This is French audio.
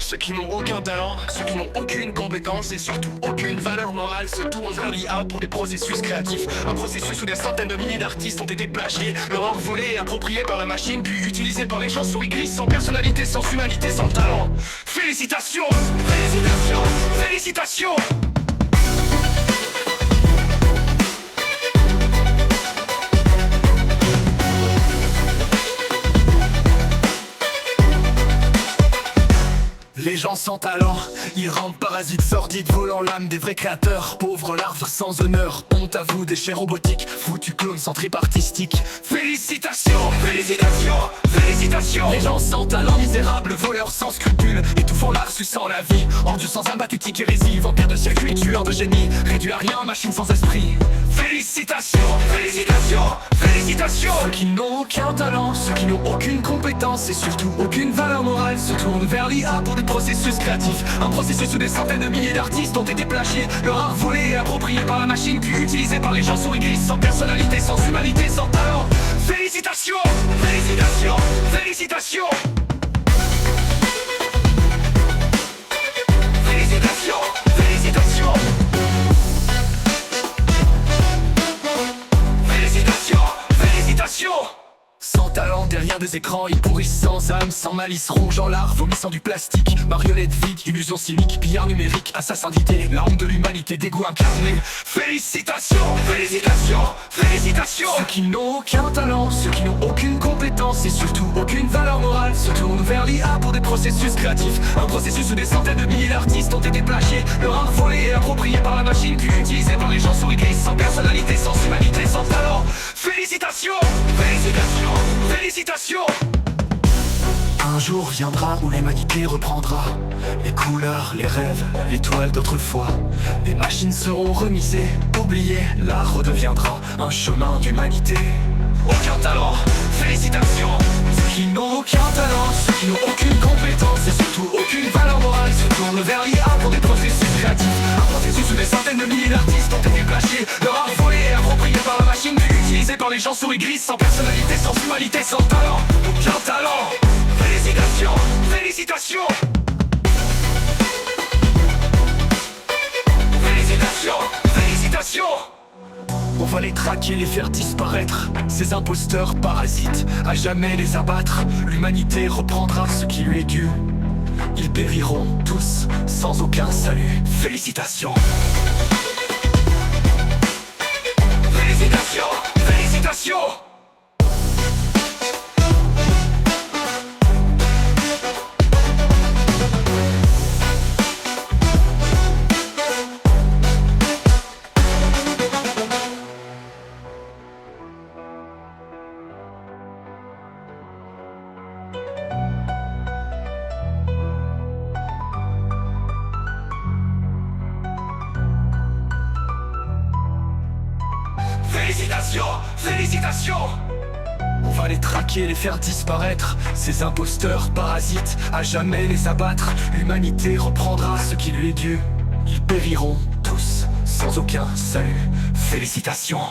Ceux qui n'ont aucun talent, ceux qui n'ont aucune compétence et surtout aucune valeur morale se tournent vers l'IA pour des processus créatifs. Un processus où des centaines de milliers d'artistes ont été plagiés, leur art volé et approprié par la machine, puis utilisé par les gens souris grises, sans personnalité, sans humanité, sans talent. Félicitations, félicitations, félicitations. Les gens sans talent, ils rendent parasites sordides, volant l'âme des vrais créateurs. Pauvres larves sans honneur, honte à vous des chairs robotiques, foutus clones sans trip artistique. Félicitations, félicitations, félicitations. Les gens sans talent, misérables, voleurs sans scrupules, étouffant l'art, suçant la vie. Ordures sans âme, battutique, hérésie, vampires de circuit, tueurs de génie, réduits à rien, machine sans esprit. Félicitations, félicitations, félicitations. Ceux qui n'ont aucun talent, ceux qui n'ont aucune compétence et surtout aucune valeur morale se tournent vers l'IA pour des processus créatifs. Un processus où des centaines de milliers d'artistes ont été plagiés, leur art volé et approprié par la machine, puis utilisé par les gens souris grises, sans personnalité, sans humanité, sans talent. Félicitations, félicitations, félicitations. Félicitations, félicitations. Félicitations, félicitations. Sans talent derrière des écrans, ils pourrissent sans âme, sans malice, rongeant l'art, vomissant du plastique. Marionnettes vides, illusions cyniques, pillards numériques, assassins d'idées, la honte de l'humanité, dégoût incarné. Félicitations, félicitations, félicitations. Ceux qui n'ont aucun talent, ceux qui n'ont aucune compétence et surtout aucune valeur morale se tournent vers l'IA pour des processus créatifs. Un processus où des centaines de milliers d'artistes ont été plagiés, leur art volé et approprié par la machine, puis utilisé par les gens souris grises, sans personnalité, sans humanité, sans talent. Félicitations, félicitations, félicitations. Un jour viendra où l'humanité reprendra les couleurs, les rêves, l'étoile d'autrefois. Les machines seront remisées, oubliées, l'art redeviendra un chemin d'humanité. Aucun talent, félicitations. Ceux qui n'ont aucun talent, ceux qui n'ont aucune compétence et surtout aucune valeur morale se tournent vers l'IA pour des processus créatifs. Un processus où des centaines de milliers d'artistes ont été plagiés, leur art volé et approprié par la machine, puis utilisé par les gens souris grises, sans personnalité, sans humanité, sans talent. Aucun talent. Félicitations, félicitations. Félicitations, félicitations. On va les traquer, les faire disparaître, ces imposteurs parasites, à jamais les abattre. L'humanité reprendra ce qui lui est dû. Ils périront tous, sans aucun salut. Félicitations. Félicitations, félicitations. Félicitations, félicitations. On va les traquer, les faire disparaître, ces imposteurs parasites, à jamais les abattre. L'humanité reprendra ce qui lui est dû. Ils périront tous, sans aucun salut. Félicitations.